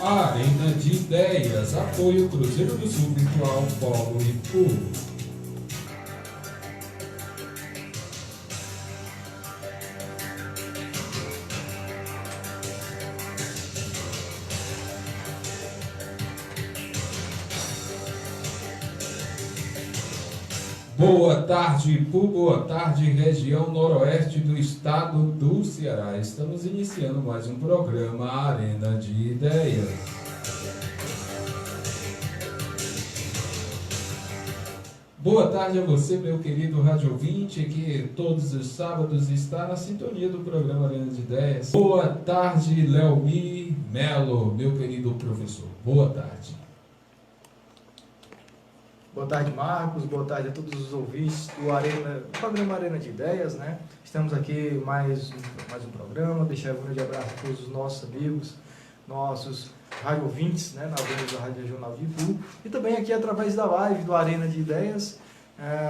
Arena de Ideias, apoio Cruzeiro do Sul Virtual, Polo e Pool. Boa tarde, Ipu, boa tarde, região noroeste do estado do Ceará. Estamos iniciando mais um programa Arena de Ideias. Boa tarde a você, meu querido rádio ouvinte, que todos os sábados está na sintonia do programa Arena de Ideias. Boa tarde, Leomi Melo, meu querido professor. Boa tarde. Boa tarde, Marcos. Boa tarde a todos os ouvintes do programa Arena de Ideias, né? Estamos aqui mais um programa. Deixar um grande abraço a todos os nossos amigos, nossos rádio ouvintes, né? Na voz da Rádio Regional de Ipu. E também aqui através da live do Arena de Ideias,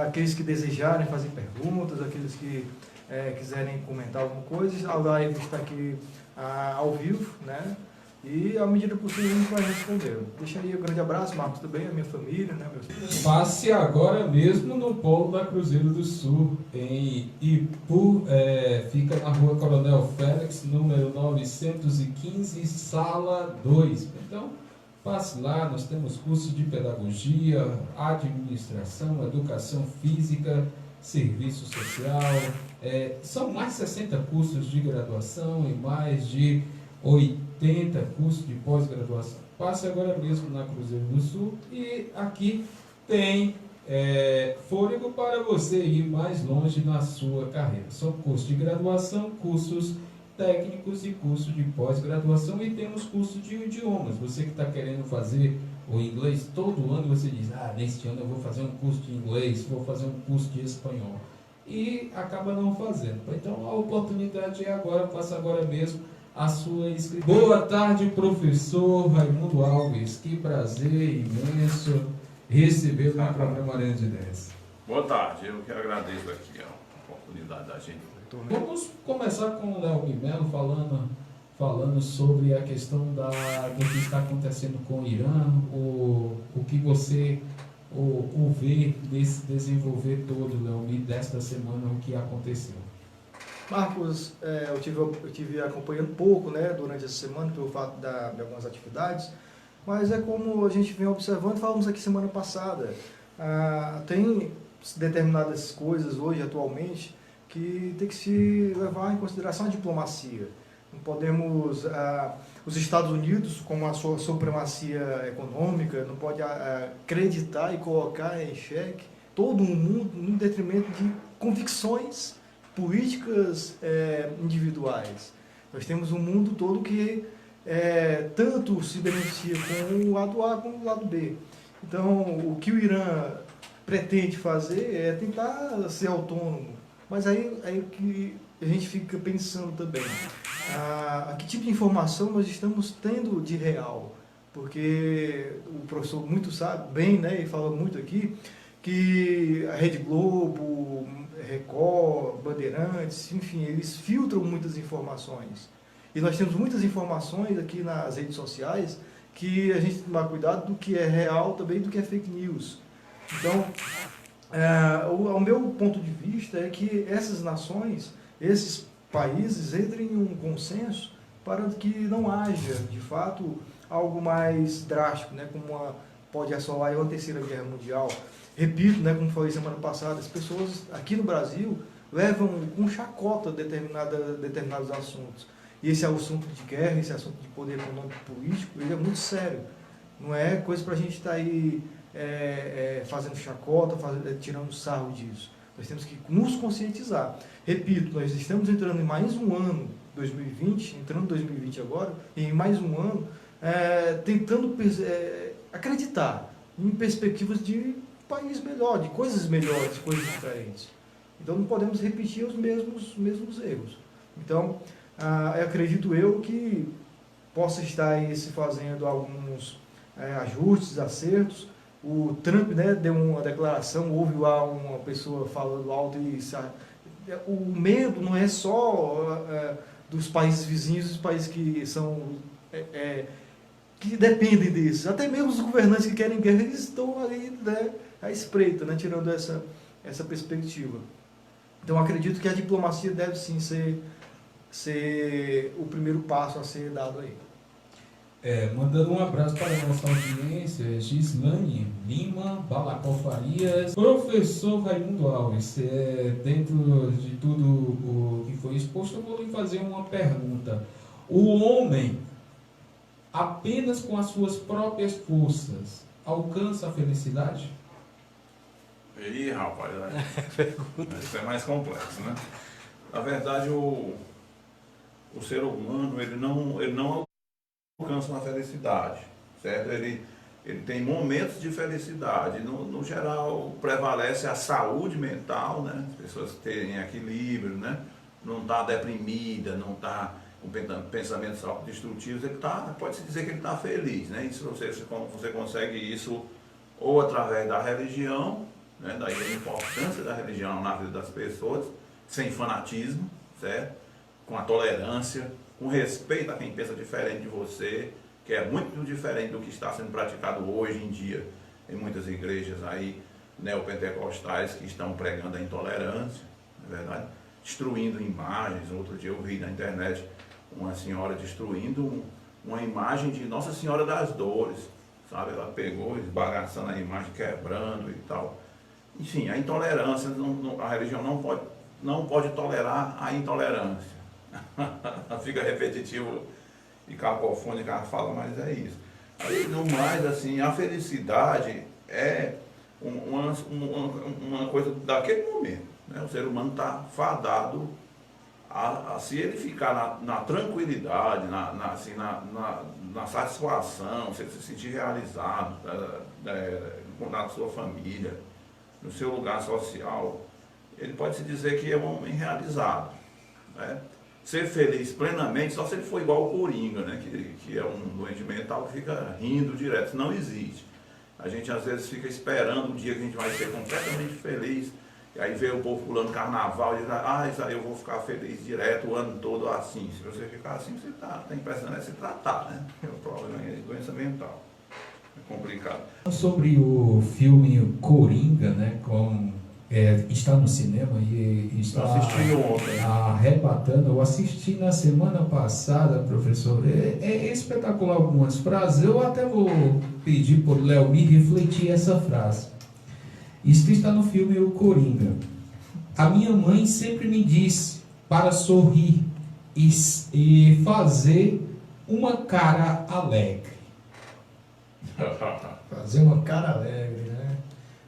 aqueles que desejarem fazer perguntas, aqueles que quiserem comentar alguma coisa. A live está aqui ao vivo, né? E, à medida possível, a gente vai responder. Deixa aí um grande abraço, Marcos, também, a minha família, né? Passe agora mesmo no polo da Cruzeiro do Sul, em Ipu, fica na rua Coronel Félix, número 915, sala 2. Então, passe lá, nós temos cursos de pedagogia, administração, educação física, serviço social. São mais de 60 cursos de graduação e mais de 80 cursos de pós-graduação. Passe agora mesmo na Cruzeiro do Sul e aqui tem fôlego para você ir mais longe na sua carreira. São cursos de graduação, cursos técnicos e cursos de pós-graduação e temos cursos de idiomas. Você que está querendo fazer o inglês todo ano, você diz, neste ano eu vou fazer um curso de inglês, vou fazer um curso de espanhol. E acaba não fazendo. Então a oportunidade é agora, faça agora mesmo a sua inscrição. Boa tarde, professor Raimundo Alves. Que prazer imenso recebê-lo no programa Arena de Ideias. Boa tarde, eu que agradeço aqui a oportunidade da gente. Vamos começar com o Léo Melo falando sobre a questão do que está acontecendo com o Irã, o que você vê desse desenvolver todo, Léo, desta semana, o que aconteceu. Marcos, eu tive acompanhando um pouco, né, durante essa semana, pelo fato de algumas atividades, mas é como a gente vem observando, falamos aqui semana passada, tem determinadas coisas hoje, atualmente, que tem que se levar em consideração a diplomacia. Não podemos, os Estados Unidos, com a sua supremacia econômica, não pode acreditar e colocar em xeque todo o mundo em detrimento de convicções políticas individuais. Nós temos um mundo todo que tanto se beneficia com o lado A como o lado B. Então, o que o Irã pretende fazer é tentar ser autônomo. Mas aí que a gente fica pensando também, que tipo de informação nós estamos tendo de real? Porque o professor muito sabe bem, né, e fala muito aqui, que a Rede Globo, Record, Bandeirantes, enfim, eles filtram muitas informações. E nós temos muitas informações aqui nas redes sociais que a gente tem que tomar cuidado do que é real também, do que é fake news. Então, o meu ponto de vista é que essas nações, esses países entrem em um consenso para que não haja, de fato, algo mais drástico, né, como pode assolar uma terceira guerra mundial. Repito, né, como falei semana passada, as pessoas aqui no Brasil levam com chacota determinados assuntos. E esse assunto de guerra, esse assunto de poder econômico e político, ele é muito sério. Não é coisa para a gente estar aí fazendo chacota, tirando sarro disso. Nós temos que nos conscientizar. Repito, nós estamos entrando em mais um ano, 2020, entrando em 2020 agora, e em mais um ano, tentando acreditar em perspectivas de país melhor, de coisas melhores, coisas diferentes. Então não podemos repetir os mesmos erros. Então, acredito eu que possa estar aí se fazendo alguns ajustes, acertos. O Trump, né, deu uma declaração, houve lá uma pessoa falando alto e o medo não é só dos países vizinhos, dos países que que dependem disso. Até mesmo os governantes que querem guerra, eles estão ali, né, à espreita, né, tirando essa perspectiva. Então, acredito que a diplomacia deve sim ser o primeiro passo a ser dado aí. Mandando um abraço para a nossa audiência, Gislane Lima, Balacó Farias, professor Raimundo Alves. Dentro de tudo o que foi exposto, eu vou lhe fazer uma pergunta. O homem, apenas com as suas próprias forças, alcança a felicidade? Ih, rapaz, isso é mais complexo, né? Na verdade, o ser humano, ele não alcança uma felicidade, certo? Ele tem momentos de felicidade. No geral, prevalece a saúde mental, né? As pessoas terem equilíbrio, né? Não está deprimida, não está com pensamentos autodestrutivos, pode-se dizer que ele está feliz, né? Isso você consegue isso ou através da religião, né? Daí a importância da religião na vida das pessoas, sem fanatismo, certo? Com a tolerância, com respeito a quem pensa diferente de você, que é muito diferente do que está sendo praticado hoje em dia em muitas igrejas aí neopentecostais que estão pregando a intolerância, não é verdade? Destruindo imagens. Outro dia eu vi na internet uma senhora destruindo uma imagem de Nossa Senhora das Dores, sabe? Ela pegou, esbagaçando a imagem, quebrando e tal. Enfim, a intolerância, a religião não pode tolerar a intolerância. Fica repetitivo e cacofônico a fala, mas é isso. Aí, no mais, assim, a felicidade é uma coisa daquele momento, né? O ser humano está fadado se ele ficar na tranquilidade, na satisfação, se ele se sentir realizado na sua família, no seu lugar social, ele pode se dizer que é um homem realizado, né? Ser feliz plenamente só se ele for igual o Coringa, né? Que é um doente mental que fica rindo direto. Isso não existe. A gente às vezes fica esperando o dia que a gente vai ser completamente feliz, e aí vê o povo pulando carnaval e diz, isso aí eu vou ficar feliz direto o ano todo assim. Se você ficar assim, você tem impressão de se tratar, né? O problema é doença mental. É complicado. Sobre o filme Coringa, né? Está no cinema e está arrebatando. Eu assisti na semana passada, professor. É espetacular algumas frases. Eu até vou pedir para o Léo me refletir essa frase. Isso está no filme O Coringa. A minha mãe sempre me disse para sorrir e fazer uma cara alegre. Fazer uma cara alegre, né?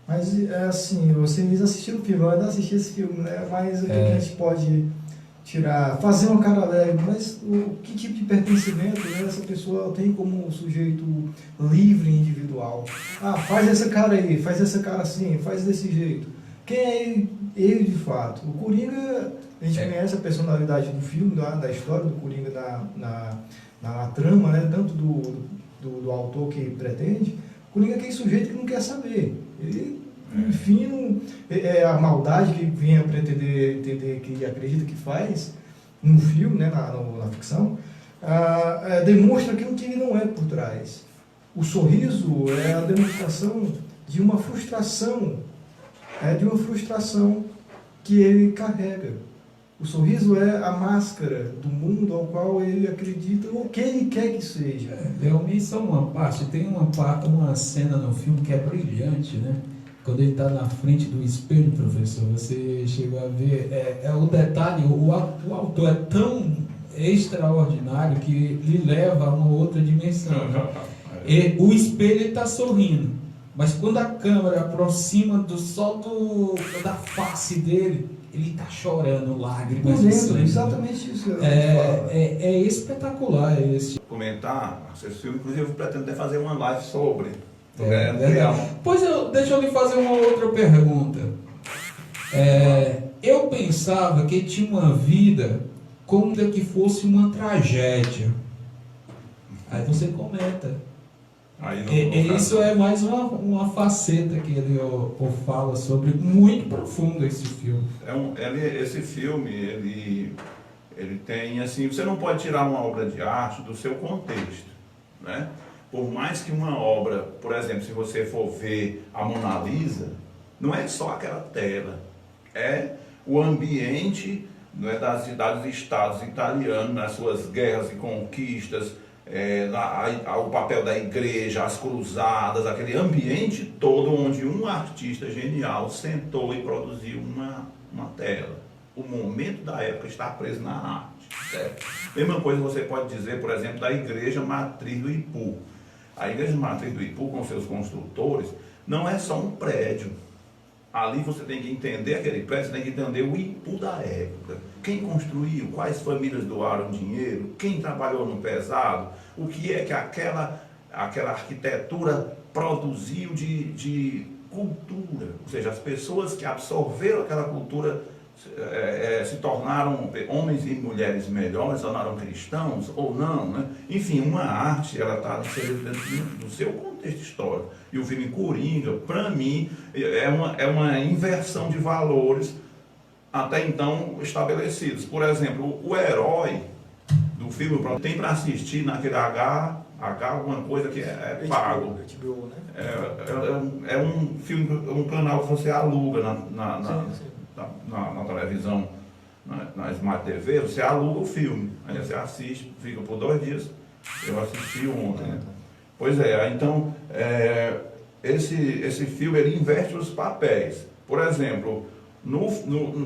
Mas, assim, você me assistiu o filme, eu ainda assisti esse filme, né? Mas o que a gente pode tirar? Fazer uma cara alegre, mas que tipo de pertencimento, né, essa pessoa tem como sujeito livre e individual? Faz essa cara aí, faz essa cara assim, faz desse jeito. Quem é ele de fato? O Coringa, a gente conhece a personalidade do filme, da história do Coringa na trama, né? Tanto do autor que pretende. O Coringa é aquele sujeito que não quer saber. Ele, enfim, a maldade que vinha pretender entender, que acredita que faz no filme, né, na ficção, demonstra aquilo que ele não é por trás. O sorriso é a demonstração de uma frustração, que ele carrega. O sorriso é a máscara do mundo ao qual ele acredita ou que ele quer que seja. Realmente só uma parte, tem uma cena no filme que é brilhante, né? Quando ele está na frente do espelho, professor, você chega a ver, o detalhe, o autor é tão extraordinário que lhe leva a uma outra dimensão. O espelho está sorrindo, mas quando a câmera aproxima da face dele, ele está chorando, lágrimas de sangue. Exatamente isso. É espetacular esse. Comentar esse filme, inclusive eu pretendo até fazer uma live sobre. Pois deixa eu lhe fazer uma outra pergunta. Eu pensava que tinha uma vida como que fosse uma tragédia. Aí você comenta. Isso é mais uma faceta que ele fala sobre, muito profundo esse filme. Esse filme, ele tem assim, você não pode tirar uma obra de arte do seu contexto, né? por mais que uma obra, por exemplo, se você for ver a Mona Lisa, não é só aquela tela, é o ambiente, não é, das cidades-estados italianos, nas suas guerras e conquistas, o papel da igreja, as cruzadas, aquele ambiente todo onde um artista genial sentou e produziu uma tela. O momento da época está preso na arte. Certo? Mesma coisa você pode dizer, por exemplo, da Igreja Matriz do Ipu. A Igreja Matriz do Ipu, com seus construtores, não é só um prédio. Ali você tem que entender aquele prédio, você tem que entender o Ipu da época. Quem construiu, quais famílias doaram dinheiro, quem trabalhou no pesado, o que é que aquela arquitetura produziu de cultura. Ou seja, as pessoas que absorveram aquela cultura se tornaram homens e mulheres melhores, se tornaram cristãos ou não, né? Enfim, uma arte, ela está dentro do seu contexto histórico. E o filme Coringa, para mim, é uma inversão de valores até então estabelecidos. Por exemplo, o herói do filme tem para assistir naquele alguma coisa que é pago. HBO, né? É um filme, um canal que você aluga Sim. na televisão, na Smart TV, você aluga o filme, aí você assiste, fica por 2 dias. Eu assisti ontem, né? Pois é, então esse filme ele inverte os papéis. Por exemplo,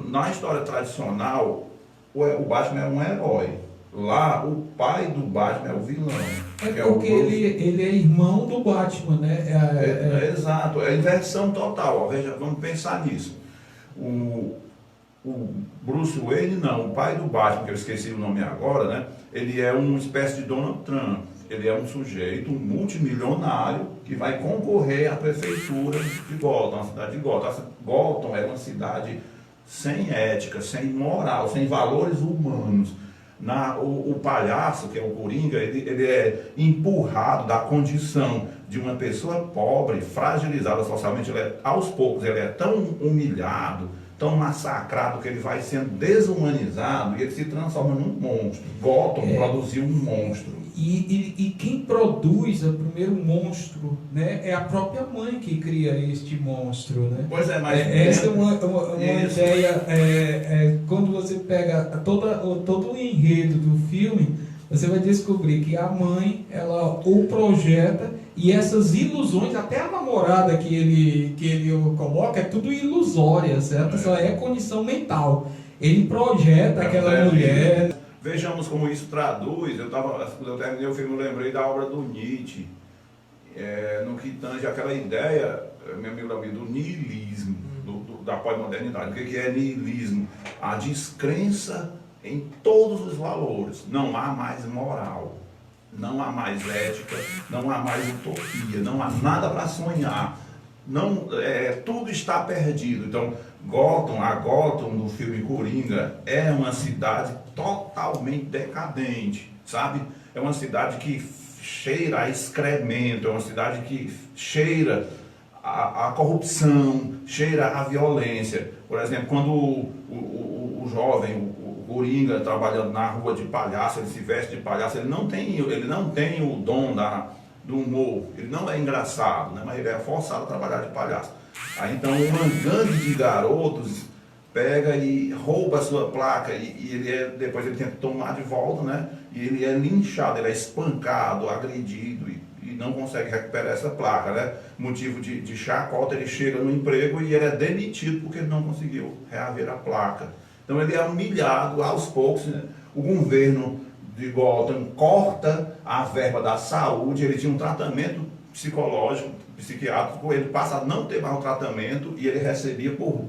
na história tradicional, o Batman é um herói. Lá, o pai do Batman é o vilão. Porque ele é irmão do Batman, né? Exato, é inversão total. Ó, veja, vamos pensar nisso. O Bruce Wayne, não, o pai do Batman, que eu esqueci o nome agora, né? Ele é uma espécie de Donald Trump. Ele é um sujeito, um multimilionário, que vai concorrer à prefeitura de Gotham, a cidade de Gotham. Gotham é uma cidade sem ética, sem moral, sem valores humanos. O palhaço, que é o Coringa, ele é empurrado da condição de uma pessoa pobre, fragilizada socialmente. Aos poucos, ele é tão humilhado, tão massacrado, que ele vai sendo desumanizado e ele se transforma num monstro. Gotham produziu um monstro. E quem produz o primeiro monstro, né, é a própria mãe que cria este monstro, né? Pois é, mas... essa é uma ideia, quando você pega todo o enredo do filme, você vai descobrir que a mãe, ela o projeta, e essas ilusões, até a namorada que ele coloca, é tudo ilusória, certo? Só é condição mental. Ele projeta aquela mulher... Vejamos como isso traduz. Quando eu terminei o filme, eu lembrei da obra do Nietzsche, no que tange aquela ideia, meu amigo Davi, do niilismo, da pós-modernidade. O que é niilismo? A descrença em todos os valores. Não há mais moral, não há mais ética, não há mais utopia, não há nada para sonhar. Tudo está perdido. Então, a Gotham do filme Coringa é uma cidade totalmente decadente, sabe? É uma cidade que cheira a excremento, é uma cidade que cheira a corrupção, cheira a violência. Por exemplo, quando o jovem, o Coringa, trabalhando na rua de palhaço, ele se veste de palhaço, ele não tem o dom do humor, ele não é engraçado, né? Mas ele é forçado a trabalhar de palhaço. Aí então uma gangue de garotos pega e rouba a sua placa e depois ele tenta tomar de volta, né? E ele é linchado, ele é espancado, agredido e não consegue recuperar essa placa, né? Motivo de chacota, ele chega no emprego e ele é demitido porque ele não conseguiu reaver a placa. Então ele é humilhado aos poucos, né? O governo de Gotham corta a verba da saúde, ele tinha um tratamento psicológico, psiquiátrico, ele passa a não ter mais um tratamento e ele recebia por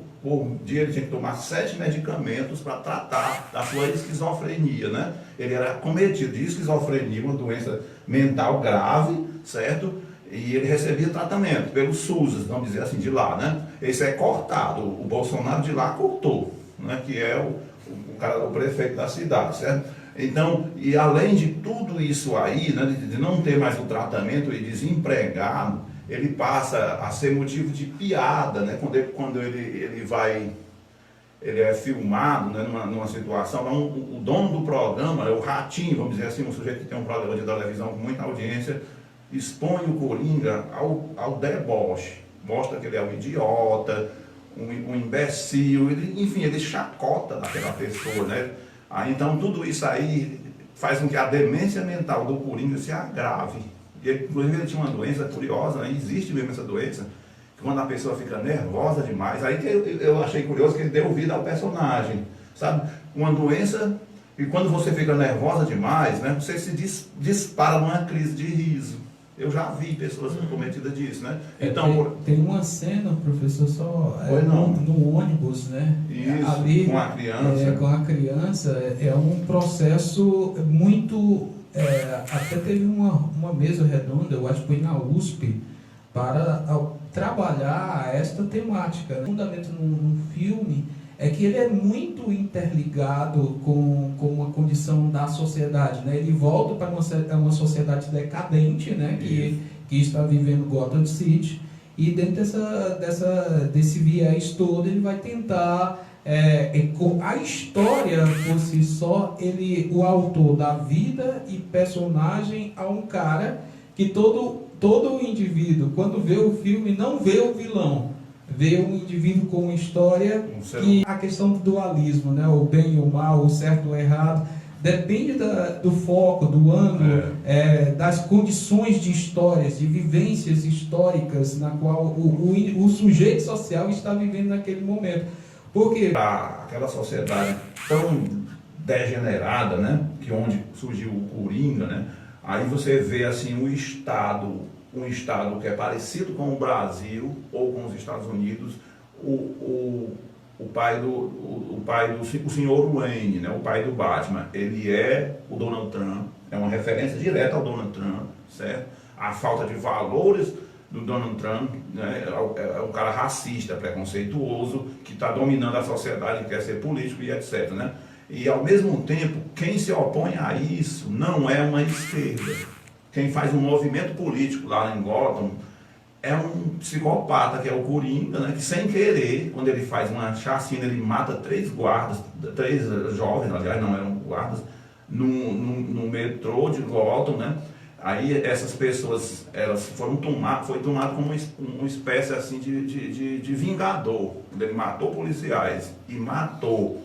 dia, ele tinha que tomar 7 medicamentos para tratar da sua esquizofrenia, né? Ele era cometido de esquizofrenia, uma doença mental grave, certo? E ele recebia tratamento pelo SUS, vamos dizer assim, de lá, né? Esse é cortado, o Bolsonaro de lá cortou, né? Que é o prefeito da cidade, certo? Então, e além de tudo isso aí, né, de não ter mais o tratamento e desempregado, ele passa a ser motivo de piada, né? Quando ele é filmado, né, numa situação, o dono do programa, o Ratinho, vamos dizer assim, um sujeito que tem um programa de televisão com muita audiência, expõe o Coringa ao deboche. Mostra que ele é um idiota, um imbecil, enfim, ele chacota daquela pessoa, né? Aí, então tudo isso aí faz com que a demência mental do Coringa se agrave. Inclusive ele tinha uma doença curiosa, né? Existe mesmo essa doença, que quando a pessoa fica nervosa demais, aí que eu achei curioso que ele deu vida ao personagem, sabe? Uma doença, e quando você fica nervosa demais, né? Você se dispara numa crise de riso. Eu já vi pessoas cometidas disso, né? Então, tem uma cena, professor, só no ônibus, né? Isso, ali, com a criança. Com a criança, é um processo muito... até teve uma mesa redonda, eu acho que foi na USP, para trabalhar esta temática. O fundamento num filme é que ele é muito interligado com a condição da sociedade, né? Ele volta para uma sociedade decadente, né? Que está vivendo Gotham City, e dentro desse viés todo ele vai tentar, a história por si só, o autor dá vida e personagem a um cara que todo indivíduo, quando vê o filme, não vê o vilão, vê um indivíduo com uma história, e a questão do dualismo, né? O bem e o mal, o certo e o errado, depende do foco, do ângulo, das condições de histórias, de vivências históricas na qual o sujeito social está vivendo naquele momento. Porque aquela sociedade tão degenerada, né? Que onde surgiu o Coringa, né? Aí você vê assim um estado que é parecido com o Brasil ou com os Estados Unidos, o senhor Wayne, né, o pai do Batman, ele é o Donald Trump, é uma referência direta ao Donald Trump, certo? A falta de valores do Donald Trump, né, é um cara racista, preconceituoso, que está dominando a sociedade, quer ser político e etc, né? E ao mesmo tempo, quem se opõe a isso não é uma esquerda. Quem faz um movimento político lá em Gotham é um psicopata, que é o Coringa, né, que sem querer, quando ele faz uma chacina, ele mata 3 jovens, aliás, não eram guardas, no metrô de Gotham, né? Aí essas pessoas, elas foi tomado como uma espécie assim de vingador. Ele matou policiais e matou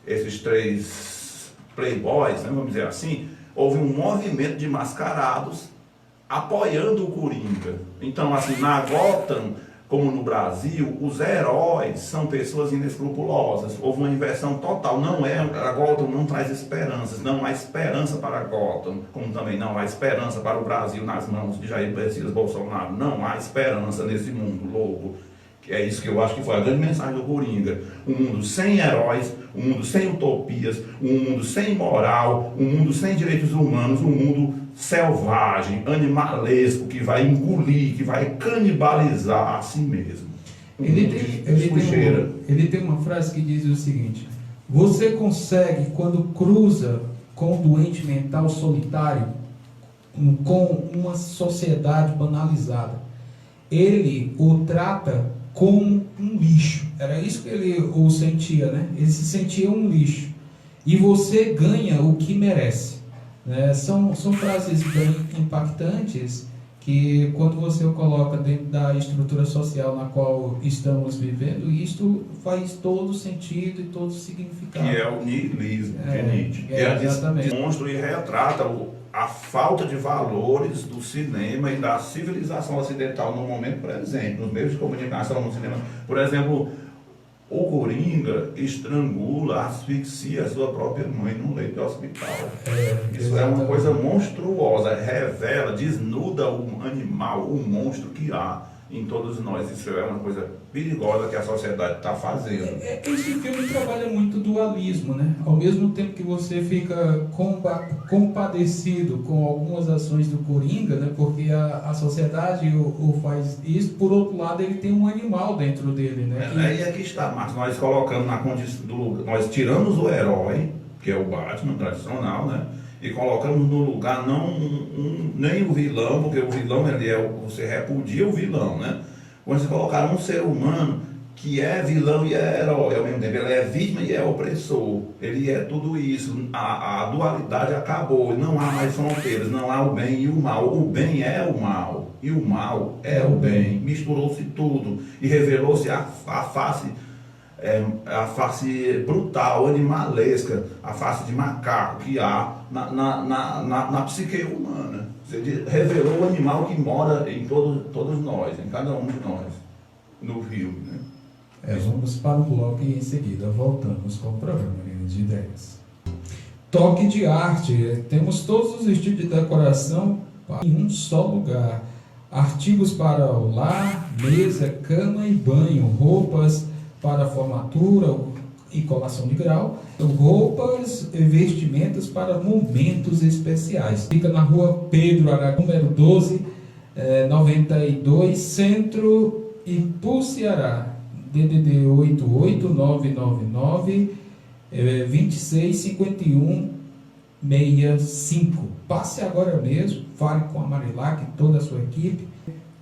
esses 3 playboys, né, vamos dizer assim. Houve um movimento de mascarados apoiando o Coringa. Então, assim, na Gotham, como no Brasil, os heróis são pessoas inescrupulosas. Houve uma inversão total. A Gotham não traz esperanças. Não há esperança para Gotham, como também não há esperança para o Brasil nas mãos de Jair Messias Bolsonaro. Não há esperança nesse mundo louco. É isso que eu acho que foi a grande mensagem do Coringa. Um mundo sem heróis, um mundo sem utopias, um mundo sem moral, um mundo sem direitos humanos, um mundo selvagem, animalesco, que vai engolir, que vai canibalizar a si mesmo. Ele tem uma frase que diz o seguinte: você consegue, quando cruza com um doente mental solitário, com uma sociedade banalizada, ele o trata como um lixo. Era isso que ele o sentia, né? Ele se sentia um lixo. E você ganha o que merece. São frases bem impactantes que, quando você o coloca dentro da estrutura social na qual estamos vivendo, isto faz todo sentido e todo significado. Que é o niilismo de Nietzsche. Exatamente. Demonstra e retrata a falta de valores do cinema e da civilização ocidental no momento presente, nos meios de comunicação, no cinema. Por exemplo, o Coringa estrangula, asfixia a sua própria mãe num leito de hospital. Isso é uma coisa monstruosa, revela, desnuda o animal, o monstro que há em todos nós. Isso é uma coisa perigosa que a sociedade está fazendo. Esse filme trabalha muito o dualismo, né? Ao mesmo tempo que você fica compadecido com algumas ações do Coringa, né? Porque a sociedade o faz isso, por outro lado ele tem um animal dentro dele, né? Aí aqui está, Marcos, nós colocamos na condição do... Nós tiramos o herói, que é o Batman tradicional, né? E colocamos no lugar nem o vilão, porque o vilão você repudia o vilão, né? Quando você colocar um ser humano que é vilão e é herói ao mesmo tempo. Ele é vítima e é opressor. Ele é tudo isso. A dualidade acabou. Não há mais fronteiras. Não há o bem e o mal. O bem é o mal e o mal é o bem. Misturou-se tudo e revelou-se a face brutal, animalesca, a face de macaco que há na psique humana. Você revelou o animal que mora em todos nós, em cada um de nós, no filme, né? Vamos para o bloco e em seguida voltamos com o programa Linha de Ideias. Toque de arte. Temos todos os estilos de decoração em um só lugar. Artigos para o lar, mesa, cama e banho, roupas para formatura e colação de grau, roupas e vestimentas para momentos especiais. Fica na rua Pedro Aragão, número 12, 92, Centro, Ipu, Ceará. DDD 88999 265165. Passe agora mesmo, fale com a Marilac e toda a sua equipe.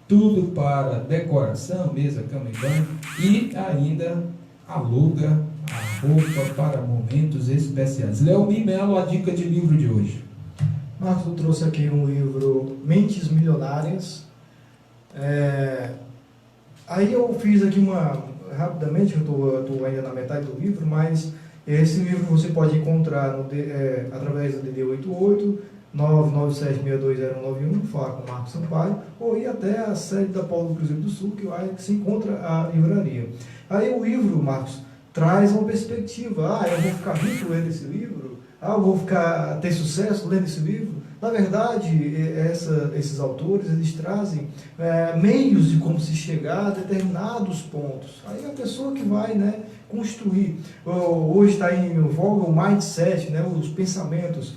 Tudo para decoração, mesa, cama e banho, e ainda aluga a roupa para momentos especiais. Leomir Melo, a dica de livro de hoje. Marcos, eu trouxe aqui um livro, Mentes Milionárias. Aí eu fiz aqui rapidamente, eu estou ainda na metade do livro, mas esse livro você pode encontrar através do DD 88 997620191, falar com o Marcos Sampaio, ou ir até a sede da Polo do Cruzeiro do Sul, que lá se encontra a livraria. Aí o livro, Marcos, traz uma perspectiva. Eu vou ficar rico lendo esse livro? Eu vou ter sucesso lendo esse livro? Na verdade, esses autores, eles trazem meios de como se chegar a determinados pontos. Aí a pessoa que vai, né, construir. Hoje está em voga o mindset, né, os pensamentos,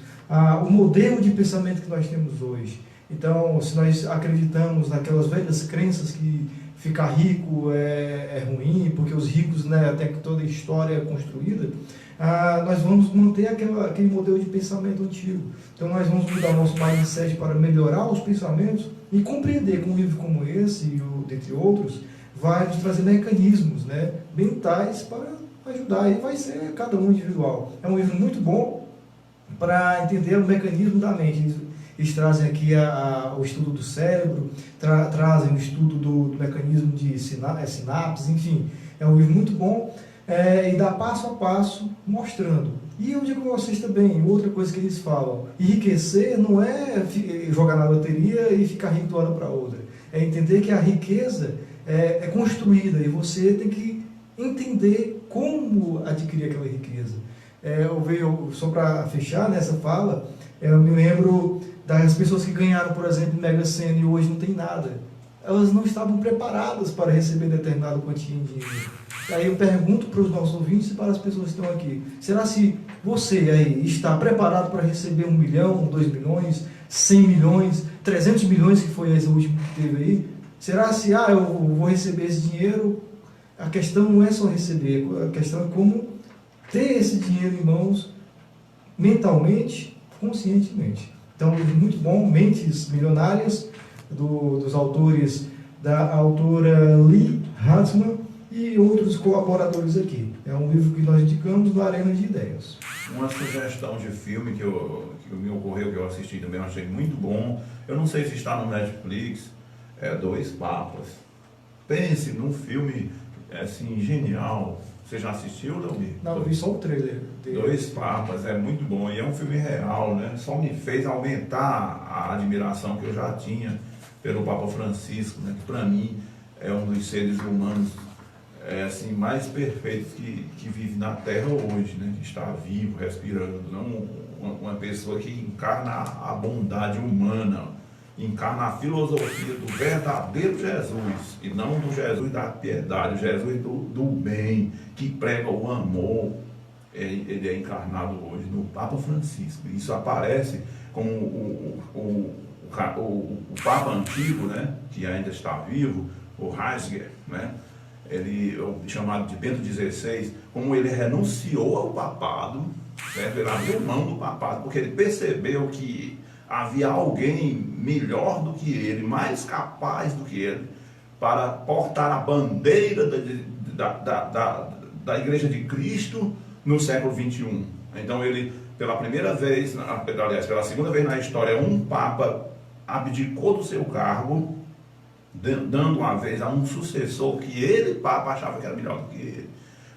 o modelo de pensamento que nós temos hoje. Então, se nós acreditamos naquelas velhas crenças que ficar rico é ruim, porque os ricos, né, até que toda a história é construída, nós vamos manter aquele modelo de pensamento antigo. Então nós vamos mudar o nosso mindset para melhorar os pensamentos e compreender que um livro como esse, dentre outros, vai nos trazer mecanismos, né, mentais para ajudar. E vai ser cada um individual. É um livro muito bom para entender o mecanismo da mente. Eles trazem aqui o estudo do cérebro, trazem o estudo do mecanismo de sinapses, enfim. É um livro muito bom. E dá passo a passo mostrando. E eu digo para vocês também, outra coisa que eles falam, enriquecer não é jogar na loteria e ficar rico de uma hora para outra. É entender que a riqueza é construída e você tem que entender como adquirir aquela riqueza. Só para fechar nessa fala, eu me lembro das pessoas que ganharam, por exemplo, Mega Sena e hoje não tem nada. Elas não estavam preparadas para receber determinado quantia em dinheiro. Aí eu pergunto para os nossos ouvintes e para as pessoas que estão aqui, será se você aí está preparado para receber 1 milhão, 2 milhões, 100 milhões, 300 milhões, que foi esse último que teve aí? Será se, eu vou receber esse dinheiro? A questão não é só receber, a questão é como ter esse dinheiro em mãos mentalmente, conscientemente. Então, um livro muito bom, Mentes Milionárias, dos autores, da autora Lee Hartman e outros colaboradores aqui. É um livro que nós indicamos no Arena de Ideias. Uma sugestão de filme que me ocorreu, que eu assisti também, eu achei muito bom. Eu não sei se está no Netflix, Dois Papas. Pense num filme assim, genial. Você já assistiu, Leomir? Não, eu vi só o trailer dele. Dois Papas, é muito bom. E é um filme real, né? Só me fez aumentar a admiração que eu já tinha pelo Papa Francisco, né? Que para mim é um dos seres humanos assim, mais perfeitos que vive na Terra hoje, né? Que está vivo, respirando. Não uma pessoa que encarna a bondade humana, encarna a filosofia do verdadeiro Jesus, e não do Jesus da piedade, o Jesus do bem, que prega o amor. Ele é encarnado hoje no Papa Francisco. Isso aparece como o Papa antigo, né, que ainda está vivo, o Ratzinger, né, chamado de Bento XVI, como ele renunciou ao papado, certo? Ele abriu mão do papado, porque ele percebeu que havia alguém melhor do que ele, mais capaz do que ele, para portar a bandeira da Igreja de Cristo no século XXI. Então ele, pela primeira vez, aliás, pela segunda vez na história, um Papa abdicou do seu cargo, dando uma vez a um sucessor que ele, Papa, achava que era melhor do que ele.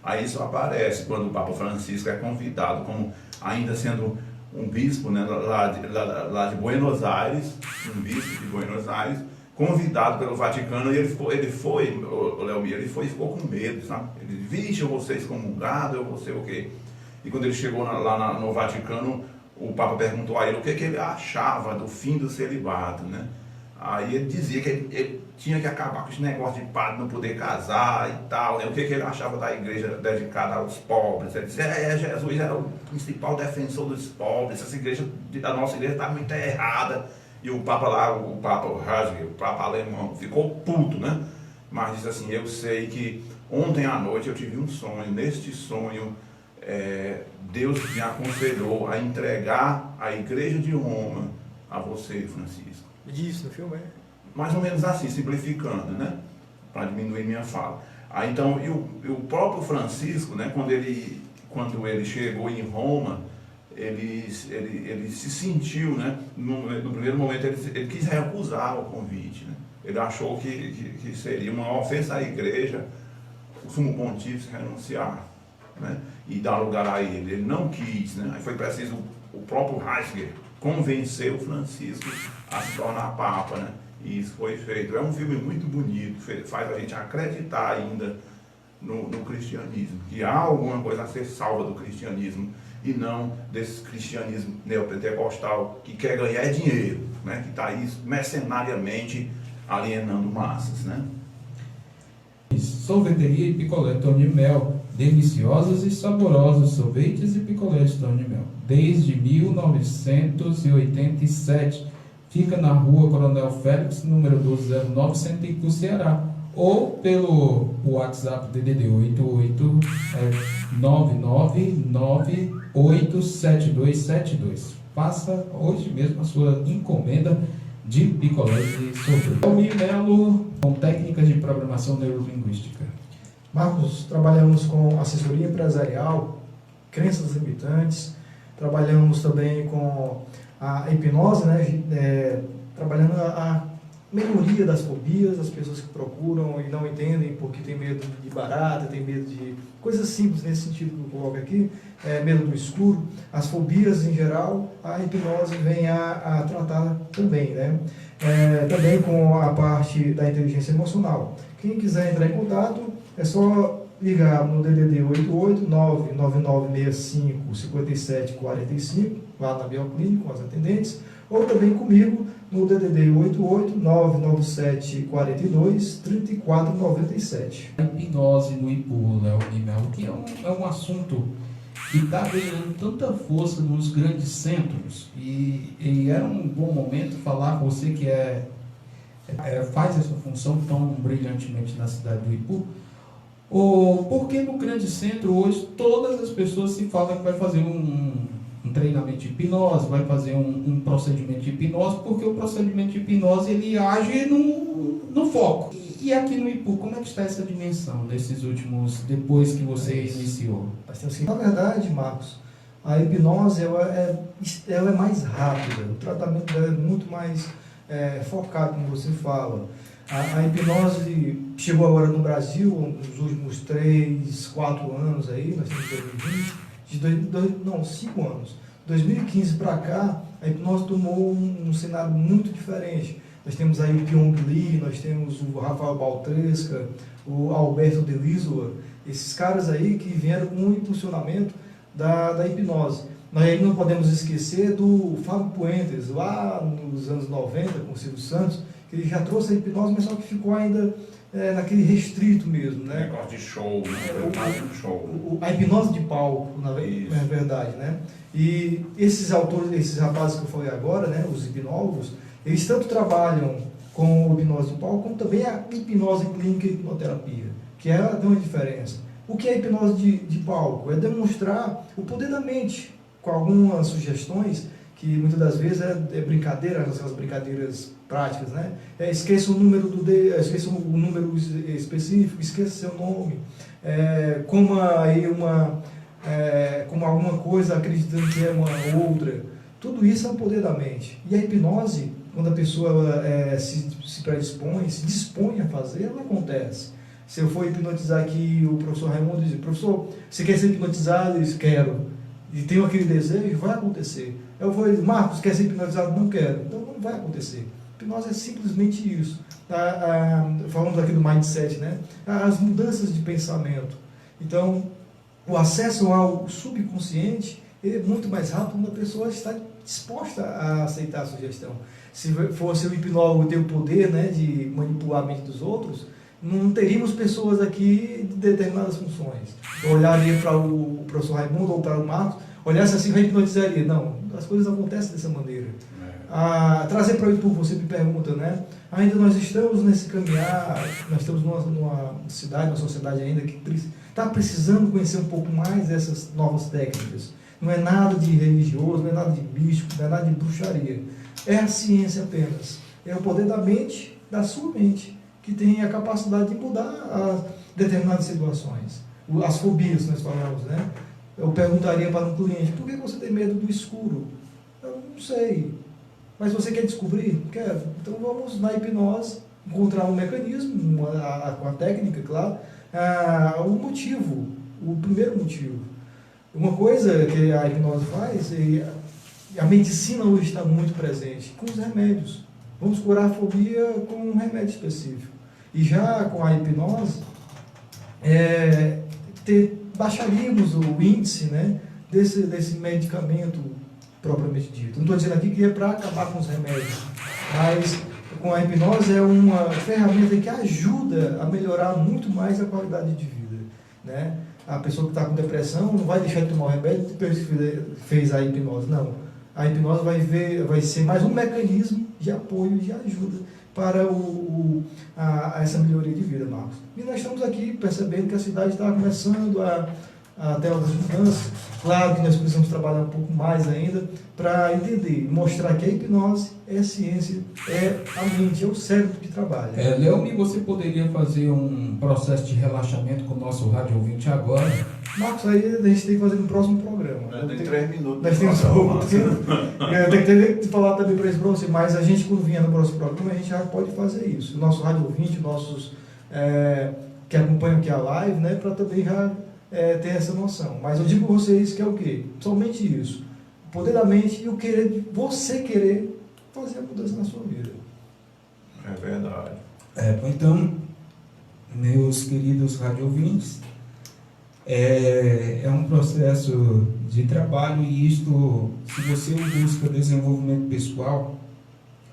Aí isso aparece quando o Papa Francisco é convidado, como ainda sendo um bispo, né, lá de Buenos Aires, um bispo de Buenos Aires, convidado pelo Vaticano, e ele foi, o Leomir, ele ficou com medo, sabe? Ele disse, vixe, eu vou ser excomungado, eu vou ser o quê? E quando ele chegou lá no Vaticano, o Papa perguntou a ele o que ele achava do fim do celibato, né? Aí ele dizia que ele tinha que acabar com esse negócio de padre não poder casar e tal, né? O que ele achava da igreja dedicada aos pobres. Ele dizia, Jesus era o principal defensor dos pobres, essa igreja, a nossa igreja está muito errada. E o Papa lá, o Papa Ratzinger, o Papa alemão, ficou puto, né? Mas disse assim, eu sei que ontem à noite eu tive um sonho, neste sonho Deus me aconselhou a entregar a igreja de Roma a você, Francisco. Isso no filme, Mais ou menos assim, simplificando, né? Para diminuir minha fala. Aí então, e o próprio Francisco, né? Quando ele chegou em Roma, ele se sentiu, né? No primeiro momento ele quis recusar o convite, né? Ele achou que seria uma ofensa à igreja o sumo pontífice renunciar, né? E dar lugar a ele. Ele não quis, né? Aí foi preciso o próprio Ratzinger convencer o Francisco a se tornar Papa, né? E isso foi feito. É um filme muito bonito, faz a gente acreditar ainda no cristianismo, que há alguma coisa a ser salva do cristianismo, e não desse cristianismo neopentecostal que quer ganhar dinheiro, né? Que está aí mercenariamente alienando massas, né? Sorveteria e picolé Tony Mel, deliciosos e saborosos sorvetes e picolés Tony Mel, desde 1987, fica na rua Coronel Félix, número 1209, Centro Ipu, Ceará, ou pelo WhatsApp DDD 999887272. Faça hoje mesmo a sua encomenda de picolés e sorvete. Leomir Melo, com técnicas de programação neurolinguística. Marcos, trabalhamos com assessoria empresarial, crenças limitantes, trabalhamos também com a hipnose, né? Trabalhando a melhoria das fobias, das pessoas que procuram e não entendem porque tem medo de barata, tem medo de coisas simples nesse sentido que eu coloco aqui, medo do escuro, as fobias em geral, a hipnose vem a tratar também, né? Também com a parte da inteligência emocional. Quem quiser entrar em contato, é só ligar no DDD 88 99965 5745, lá na Bioclínica, com as atendentes, ou também comigo no DDD 88 997 42 3497. A hipnose no Ipu, Leomir Melo, que é um assunto que está ganhando tanta força nos grandes centros, e era um bom momento falar com você que faz essa função tão brilhantemente na cidade do Ipu. Porque no grande centro hoje todas as pessoas se falam que vai fazer um treinamento de hipnose, vai fazer um procedimento de hipnose, porque o procedimento de hipnose ele age no foco. E aqui no Ipu, como é que está essa dimensão desses últimos, depois que você iniciou? Na verdade, Marcos, a hipnose ela é mais rápida, o tratamento dela é muito mais focado, como você fala. A hipnose chegou agora no Brasil, nos últimos 3, 4 anos aí, nós temos 2020, 5 anos. 2015 para cá, a hipnose tomou um cenário muito diferente. Nós temos aí o Pyong Lee, nós temos o Rafael Baltresca, o Alberto Delisola, esses caras aí que vieram com um impulsionamento da hipnose. Nós aí não podemos esquecer do Fábio Puentes, lá nos anos 90, com o Silvio Santos, que ele já trouxe a hipnose, mas só que ficou ainda naquele restrito mesmo, né? Negócio de show, né? A hipnose de palco, na verdade, né? E esses autores, esses rapazes que eu falei agora, né, os hipnólogos, eles tanto trabalham com a hipnose de palco, como também a hipnose clínica e hipnoterapia, que tem uma diferença. O que é a hipnose de palco? É demonstrar o poder da mente, com algumas sugestões que muitas das vezes é brincadeira, aquelas brincadeiras práticas, né? Esqueça o número esqueça o número específico, esqueça seu nome, coma aí como alguma coisa acreditando que é uma outra. Tudo isso é o poder da mente. E a hipnose, quando a pessoa se predispõe, se dispõe a fazer, ela acontece. Se eu for hipnotizar aqui, o professor Raimundo diz: professor, você quer ser hipnotizado? Eu disse: quero. E tenho aquele desejo, vai acontecer. Eu vou dizer: Marcos, quer ser hipnotizado? Não quero. Então não vai acontecer. Hipnose é simplesmente isso. Falando aqui do mindset, né? As mudanças de pensamento. Então, o acesso ao subconsciente é muito mais rápido quando a pessoa está disposta a aceitar a sugestão. Se fosse o hipnólogo ter o poder, né, de manipular a mente dos outros, não teríamos pessoas aqui de determinadas funções. Eu olharia para o professor Raimundo ou para o Marcos, olhasse assim, vai hipnotizaria. Não, as coisas acontecem dessa maneira. Trazer para o YouTube, você me pergunta, né? Ainda nós estamos nesse caminhar, nós estamos numa cidade, numa sociedade ainda que está precisando conhecer um pouco mais dessas novas técnicas. Não é nada de religioso, não é nada de místico, não é nada de bruxaria. É a ciência apenas. É o poder da mente, da sua mente, que tem a capacidade de mudar determinadas situações. As fobias, nós falamos, né? Eu perguntaria para um cliente: por que você tem medo do escuro? Eu não sei. Mas você quer descobrir? Quero. Então vamos na hipnose encontrar um mecanismo, com a técnica, claro, o motivo, o primeiro motivo. Uma coisa que a hipnose faz, e a medicina hoje está muito presente, com os remédios. Vamos curar a fobia com um remédio específico. E já com a hipnose, baixaríamos o índice, né, desse medicamento propriamente dito. Não estou dizendo aqui que é para acabar com os remédios, mas com a hipnose é uma ferramenta que ajuda a melhorar muito mais a qualidade de vida, né? A pessoa que está com depressão não vai deixar de tomar o remédio depois que fez a hipnose, não. A hipnose vai ser mais um mecanismo de apoio, de ajuda para essa melhoria de vida, Marcos. E nós estamos aqui percebendo que a cidade está começando a ter outras mudanças. Claro que nós precisamos trabalhar um pouco mais ainda para entender, mostrar que a hipnose é a ciência, é a mente, é o cérebro que trabalha. Leomi, você poderia fazer um processo de relaxamento com o nosso rádio ouvinte agora? Marcos, aí a gente tem que fazer no próximo programa. Tem 3 minutos. Nós temos eu tenho que falar também para você, mas a gente, quando vier no próximo programa, a gente já pode fazer isso. O nosso rádio ouvinte, nossos que acompanham aqui a live, né, para também já ter essa noção. Mas eu digo para vocês que é o quê? Somente isso. O poder da mente e o querer, você querer fazer a mudança na sua vida. É verdade. Então, meus queridos rádio ouvintes, é um processo de trabalho, e isto, se você busca desenvolvimento pessoal,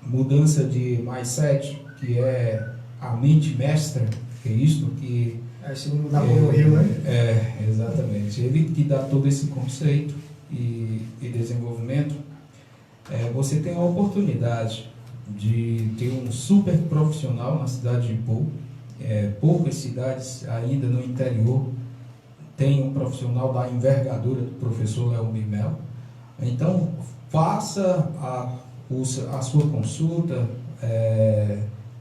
mudança de mindset, que é a mente mestra, que é isto que segundo Napoleão Hill, né? Exatamente. Ele que dá todo esse conceito e desenvolvimento. Você tem a oportunidade de ter um super profissional na cidade de Ipu. Poucas cidades ainda no interior tem um profissional da envergadura do professor Leomi Melo. Então, faça a sua consulta,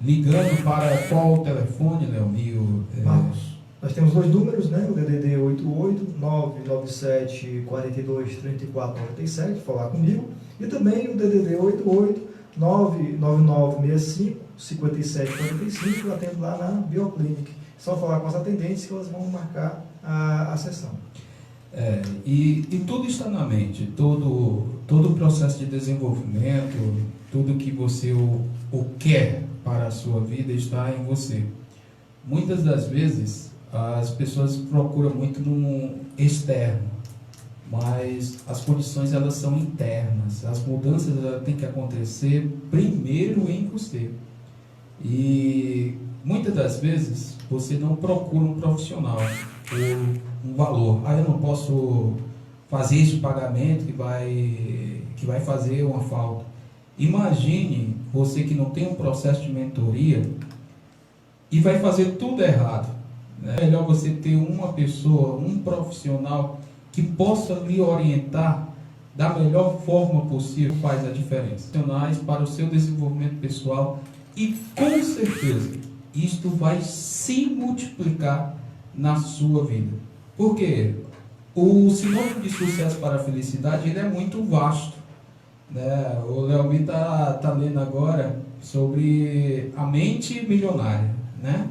ligando para qual telefone, Leomi? Marcos, nós temos 2 números, né? O DDD 88 997 42 34 97, falar comigo, e também o DDD 88 99965 57 45, eu atendo lá na Bioclinic. Só falar com as atendentes que elas vão marcar a sessão. E tudo está na mente, todo o processo de desenvolvimento, tudo que você o quer para a sua vida está em você. Muitas das vezes as pessoas procuram muito no externo, mas as condições elas são internas. As mudanças elas têm que acontecer primeiro em você. E muitas das vezes você não procura um profissional por um valor. Eu não posso fazer esse pagamento que vai fazer uma falta. Imagine você que não tem um processo de mentoria e vai fazer tudo errado. É melhor você ter uma pessoa, um profissional que possa lhe orientar da melhor forma possível faz a diferença. Para o seu desenvolvimento pessoal e com certeza isto vai se multiplicar na sua vida. Por quê? O sinônimo de sucesso para a felicidade ele é muito vasto, né? O Leomi tá lendo agora sobre a mente milionária, né?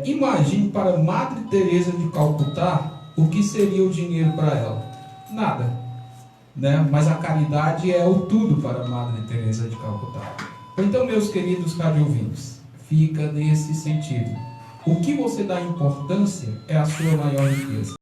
Imagine para Madre Teresa de Calcutá o que seria o dinheiro para ela. Nada, né? Mas a caridade é o tudo para Madre Teresa de Calcutá. Então, meus queridos radiovintes, fica nesse sentido. O que você dá importância é a sua maior riqueza.